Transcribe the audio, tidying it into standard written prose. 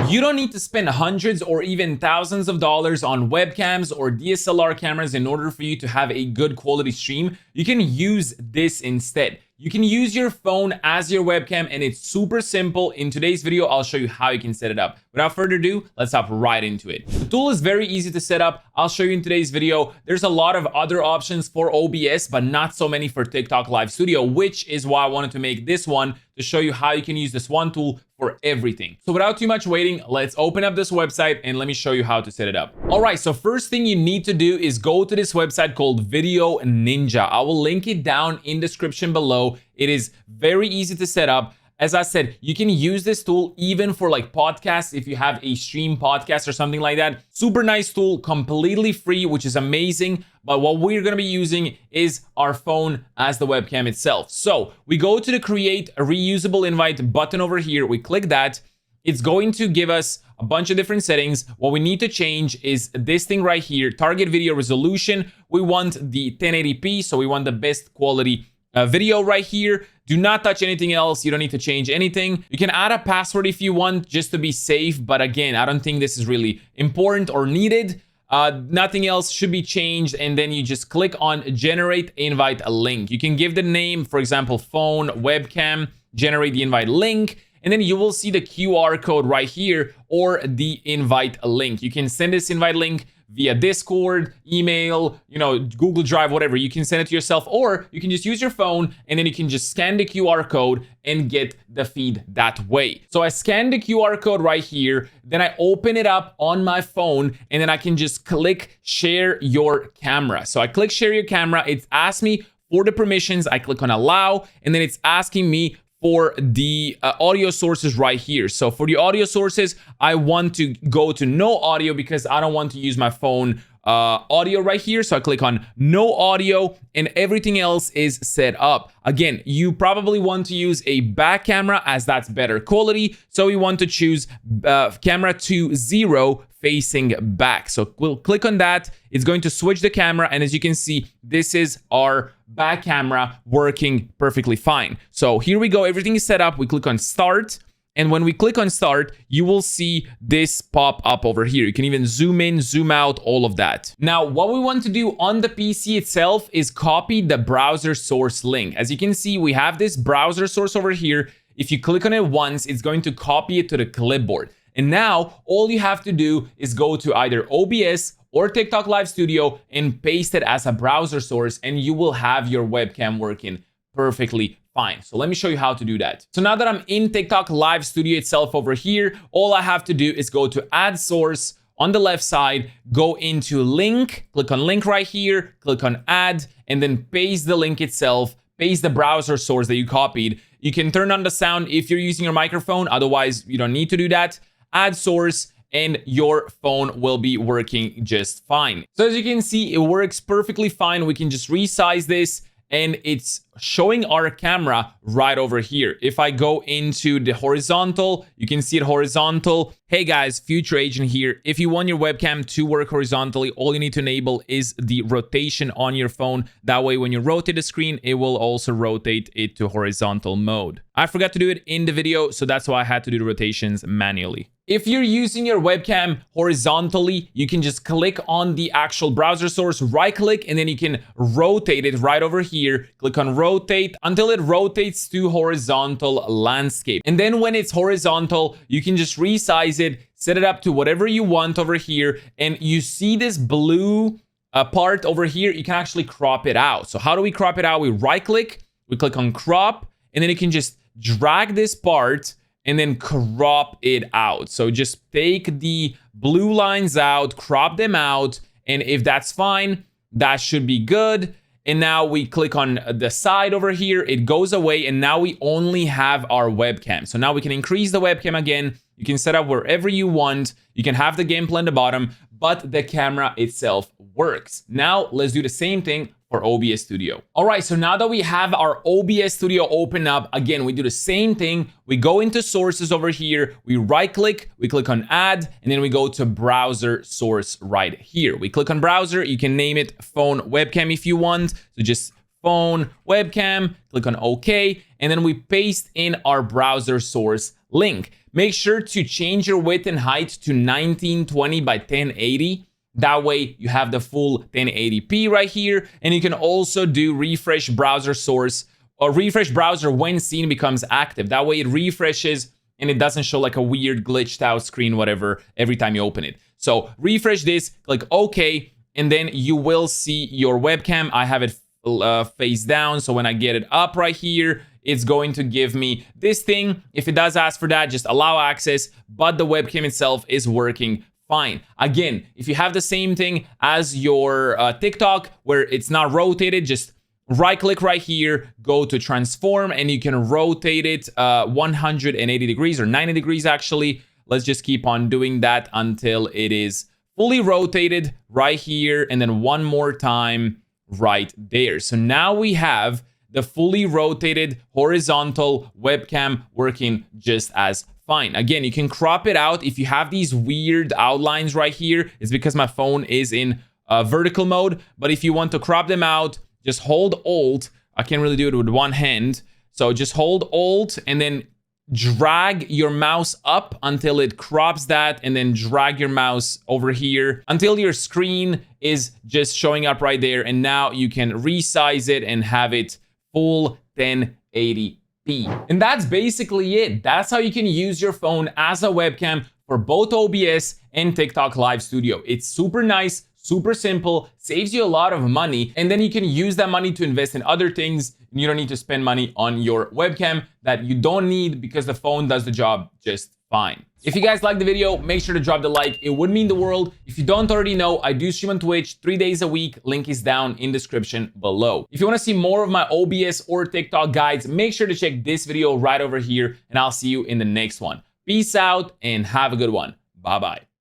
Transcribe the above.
You don't need to spend hundreds or even thousands of dollars on webcams or DSLR cameras in order for you to have a good quality stream. You can use this instead. You can use your phone as your webcam, and it's super simple. In today's video, I'll show you how you can set it up. Without further ado, let's hop right into it. The tool is very easy to set up. I'll show you in today's video. There's a lot of other options for OBS, but not so many for TikTok Live Studio, which is why I wanted to make this one to show you how you can use this one tool for everything. So without too much waiting, let's open up this website and let me show you how to set it up. All right, so first thing you need to do is go to this website called Video Ninja. I will link it down in the description below. It is very easy to set up. As I said, you can use this tool even for like podcasts if you have a stream podcast or something like that. Super nice tool, completely free, which is amazing. But what we're going to be using is our phone as the webcam itself. So we go to the create a reusable invite button over here. We click that. It's going to give us a bunch of different settings. What we need to change is this thing right here, target video resolution. We want the 1080p, so we want the best quality video right here. Do not touch anything else. You don't need to change anything. You can add a password if you want, just to be safe. But again, I don't think this is really important or needed. Nothing else should be changed. And then you just click on generate invite link. You can give the name, for example, phone, webcam, generate the invite link. And then you will see the QR code right here or the invite link. You can send this invite link via Discord, email, Google Drive, whatever. You can send it to yourself, or you can just use your phone and then you can just scan the QR code and get the feed that way. So I scan the QR code right here, then I open it up on my phone, and then I can just click share your camera. So I click share your camera. It's asked me for the permissions. I click on allow, and then it's asking me for the audio sources right here. So for the audio sources, I want to go to no audio because I don't want to use my phone audio right here. So I click on no audio, and everything else is set up. Again, you probably want to use a back camera as that's better quality. So we want to choose camera to 0 facing back. So we'll click on that. It's going to switch the camera. And as you can see, this is our back camera working perfectly fine. So here we go. Everything is set up. We click on start. And when we click on start, you will see this pop up over here. You can even zoom in, zoom out, all of that. Now, what we want to do on the PC itself is copy the browser source link. As you can see, we have this browser source over here. If you click on it once, it's going to copy it to the clipboard. And now all you have to do is go to either OBS or TikTok Live Studio and paste it as a browser source, and you will have your webcam working perfectly fine. So let me show you how to do that. So now that I'm in TikTok Live Studio itself over here, all I have to do is go to add source on the left side, go into link, click on link right here, click on add, and then paste the link itself, paste the browser source that you copied. You can turn on the sound if you're using your microphone, otherwise you don't need to do that. Add source, and your phone will be working just fine. So as you can see, it works perfectly fine. We can just resize this, and it's showing our camera right over here. If I go into the horizontal, you can see it horizontal. Hey guys, Future Agent here. If you want your webcam to work horizontally, all you need to enable is the rotation on your phone. That way, when you rotate the screen, it will also rotate it to horizontal mode. I forgot to do it in the video, so that's why I had to do the rotations manually. If you're using your webcam horizontally, you can just click on the actual browser source, right click, and then you can rotate it right over here. Click on rotate until it rotates to horizontal landscape. And then when it's horizontal, you can just resize it, set it up to whatever you want over here. And you see this blue part over here, you can actually crop it out. So how do we crop it out? We right click, we click on crop, and then you can just drag this part and then crop it out. So just take the blue lines out, crop them out, and if that's fine, that should be good. And now we click on the side over here, it goes away, and now we only have our webcam. So now we can increase the webcam again. You can set up wherever you want. You can have the gameplay on the bottom, but the camera itself works. Now let's do the same thing for OBS Studio. All right, so now that we have our OBS Studio open up, again, we do the same thing. We go into sources over here, we right click, we click on add, and then we go to browser source right here. We click on browser, you can name it phone webcam if you want. So just phone webcam, click on OK, and then we paste in our browser source link. Make sure to change your width and height to 1920 by 1080. That way you have the full 1080p right here. And you can also do refresh browser source, or refresh browser when scene becomes active. That way it refreshes and it doesn't show like a weird glitched out screen, whatever, every time you open it. So refresh this, click OK, and then you will see your webcam. I have it face down, so when I get it up right here, it's going to give me this thing. If it does ask for that, just allow access, but the webcam itself is working fine. Again, if you have the same thing as your TikTok where it's not rotated, just right click right here, go to transform, and you can rotate it 180 degrees or 90 degrees actually. Let's just keep on doing that until it is fully rotated right here, and then one more time right there. So now we have the fully rotated horizontal webcam working just as fine. Again, you can crop it out. If you have these weird outlines right here, it's because my phone is in vertical mode. But if you want to crop them out, just hold Alt. I can't really do it with one hand. So just hold Alt and then drag your mouse up until it crops that, and then drag your mouse over here until your screen is just showing up right there. And now you can resize it and have it full 1080p. And that's basically it. That's how you can use your phone as a webcam for both OBS and TikTok Live Studio. It's super nice, super simple, saves you a lot of money, and then you can use that money to invest in other things. And you don't need to spend money on your webcam that you don't need because the phone does the job just fine. If you guys liked the video, make sure to drop the like. It would mean the world. If you don't already know, I do stream on Twitch 3 days a week. Link is down in description below. If you want to see more of my OBS or TikTok guides, make sure to check this video right over here, and I'll see you in the next one. Peace out and have a good one. Bye-bye.